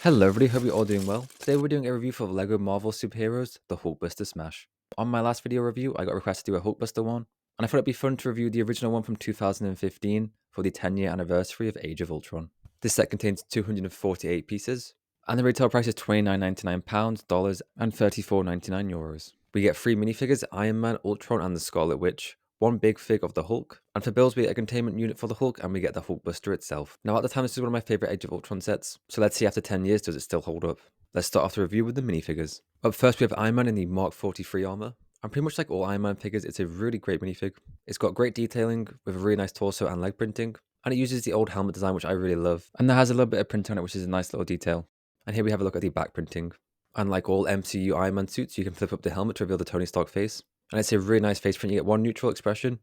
Hello everybody, hope you're all doing well. Today we're doing a review for LEGO Marvel Superheroes, the Hulkbuster Smash. On my last video review, I got requested to do a Hulkbuster one, and I thought it'd be fun to review the original one from 2015 for the 10-year anniversary of Age of Ultron. This set contains 248 pieces, and the retail price is £29.99, dollars, and €34.99. We get 3 minifigures, Iron Man, Ultron, and the Scarlet Witch, one big fig of the Hulk, and for builds we get a containment unit for the Hulk and we get the Hulkbuster itself. Now at the time this is one of my favourite Age of Ultron sets, so let's see after 10 years does it still hold up. Let's start off the review with the minifigures. Up first we have Iron Man in the Mark 43 armour, and pretty much like all Iron Man figures it's a really great minifig. It's got great detailing with a really nice torso and leg printing, and it uses the old helmet design which I really love, and there has a little bit of print on it which is a nice little detail. And here we have a look at the back printing. Unlike all MCU Iron Man suits, you can flip up the helmet to reveal the Tony Stark face, and it's a really nice face print. You get one neutral expression,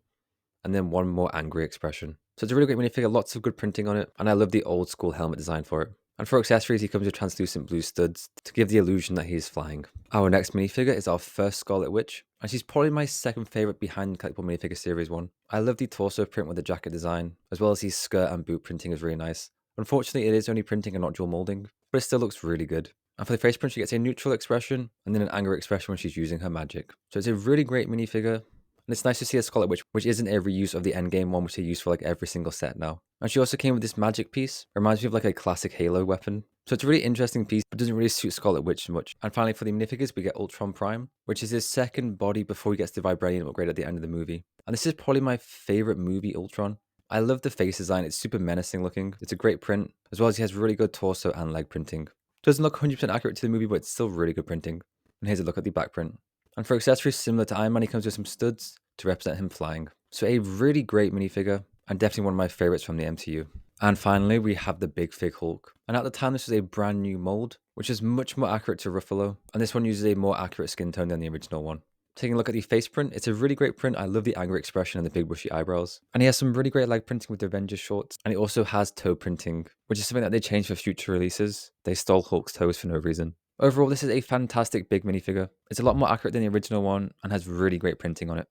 and then one more angry expression. So it's a really great minifigure, lots of good printing on it, and I love the old school helmet design for it. And for accessories, he comes with translucent blue studs to give the illusion that he's flying. Our next minifigure is our first Scarlet Witch, and she's probably my second favourite behind the collectible minifigure series one. I love the torso print with the jacket design, as well as the skirt and boot printing is really nice. Unfortunately, it is only printing and not dual molding, but it still looks really good. And for the face print, she gets a neutral expression, and then an angry expression when she's using her magic. So it's a really great minifigure, and it's nice to see a Scarlet Witch, which isn't a reuse of the Endgame one, which they use for like every single set now. And she also came with this magic piece. Reminds me of like a classic Halo weapon. So it's a really interesting piece, but doesn't really suit Scarlet Witch much. And finally for the minifigures, we get Ultron Prime, which is his second body before he gets the Vibranium upgrade at the end of the movie. And this is probably my favorite movie Ultron. I love the face design, it's super menacing looking. It's a great print, as well as he has really good torso and leg printing. Doesn't look 100% accurate to the movie, but it's still really good printing. And here's a look at the back print. And for accessories similar to Iron Man, he comes with some studs to represent him flying. So a really great minifigure, and definitely one of my favorites from the MCU. And finally, we have the Big Fig Hulk. And at the time, this was a brand new mold, which is much more accurate to Ruffalo, and this one uses a more accurate skin tone than the original one. Taking a look at the face print, it's a really great print. I love the angry expression and the big bushy eyebrows. And he has some really great leg printing with the Avengers shorts, and he also has toe printing, which is something that they changed for future releases. They stole Hulk's toes for no reason. Overall, this is a fantastic big minifigure. It's a lot more accurate than the original one and has really great printing on it.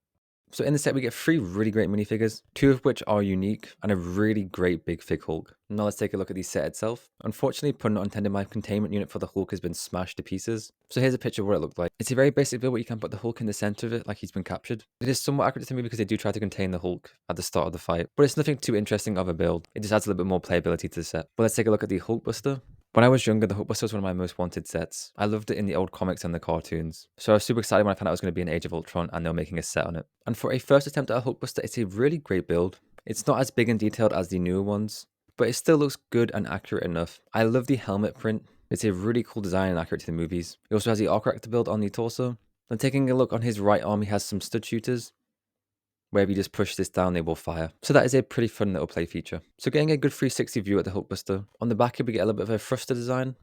So in the set we get 3 really great minifigures, 2 of which are unique, and a really great Big Fig Hulk. Now let's take a look at the set itself. Unfortunately, pun not intended, my containment unit for the Hulk has been smashed to pieces. So here's a picture of what it looked like. It's a very basic build where you can put the Hulk in the center of it like he's been captured. It is somewhat accurate to me because they do try to contain the Hulk at the start of the fight, but it's nothing too interesting of a build. It just adds a little bit more playability to the set. But let's take a look at the Hulkbuster. When I was younger, the Hulkbuster was one of my most wanted sets. I loved it in the old comics and the cartoons. So I was super excited when I found out it was going to be an Age of Ultron and they were making a set on it. And for a first attempt at a Hulkbuster, it's a really great build. It's not as big and detailed as the newer ones, but it still looks good and accurate enough. I love the helmet print. It's a really cool design and accurate to the movies. He also has the arc reactor build on the torso. And taking a look on his right arm, he has some stud shooters, where if you just push this down, they will fire. So that is a pretty fun little play feature. So getting a good 360 view at the Hulkbuster. On the back here, we get a little bit of a thruster design,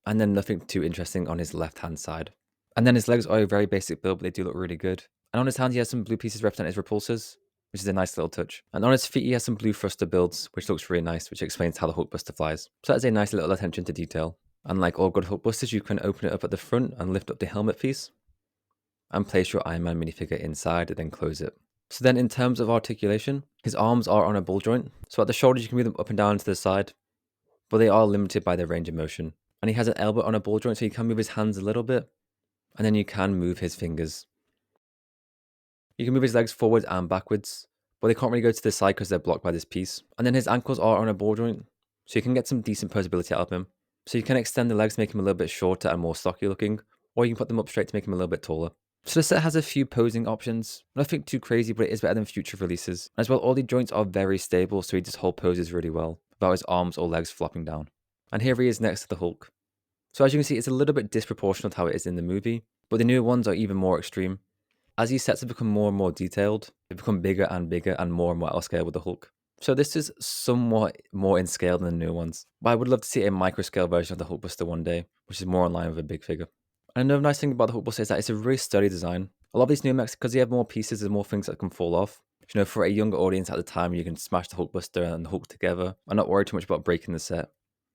and then nothing too interesting on his left-hand side. And then his legs are a very basic build, but they do look really good. And on his hand, he has some blue pieces representing his repulsors, which is a nice little touch. And on his feet, he has some blue thruster builds, which looks really nice, which explains how the Hulkbuster flies. So that's a nice little attention to detail. And like all good Hulkbusters, you can open it up at the front and lift up the helmet piece, and place your Iron Man minifigure inside, and then close it. So then in terms of articulation, his arms are on a ball joint. So at the shoulders, you can move them up and down to the side, but they are limited by their range of motion. And he has an elbow on a ball joint, so you can move his hands a little bit, and then you can move his fingers. You can move his legs forwards and backwards, but they can't really go to the side because they're blocked by this piece. And then his ankles are on a ball joint, so you can get some decent posability out of him. So you can extend the legs to make him a little bit shorter and more stocky looking, or you can put them up straight to make him a little bit taller. So the set has a few posing options, nothing too crazy, but it is better than future releases. As well, all the joints are very stable, so he just hold poses really well, without his arms or legs flopping down. And here he is next to the Hulk. So as you can see, it's a little bit disproportional to how it is in the movie, but the newer ones are even more extreme. As these sets have become more and more detailed, they become bigger and bigger and more out of scale with the Hulk. So this is somewhat more in scale than the new ones, but I would love to see a micro scale version of the Hulkbuster one day, which is more in line with a big figure. And another nice thing about the Hulkbuster is that it's a really sturdy design. A lot of these new mechs, because they have more pieces, there's more things that can fall off. You know, for a younger audience at the time, you can smash the Hulkbuster and the Hulk together and not worry too much about breaking the set.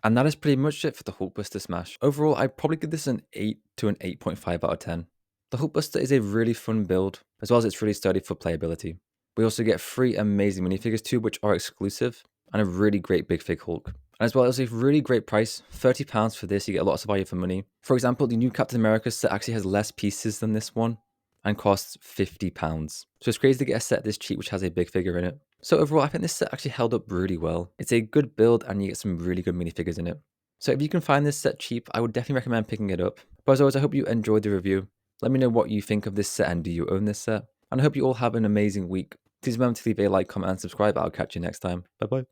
And that is pretty much it for the Hulkbuster Smash. Overall, I'd probably give this an 8 to an 8.5 out of 10. The Hulkbuster is a really fun build, as well as it's really sturdy for playability. We also get 3 amazing minifigures too, which are exclusive, and a really great Big Fig Hulk. And as well, it was a really great price, £30 for this, you get lots of value for money. For example, the new Captain America set actually has less pieces than this one and costs £50. So it's crazy to get a set this cheap which has a big figure in it. So overall, I think this set actually held up really well. It's a good build and you get some really good minifigures in it. So if you can find this set cheap, I would definitely recommend picking it up. But as always, I hope you enjoyed the review. Let me know what you think of this set and do you own this set? And I hope you all have an amazing week. Please remember to leave a like, comment and subscribe. I'll catch you next time. Bye bye.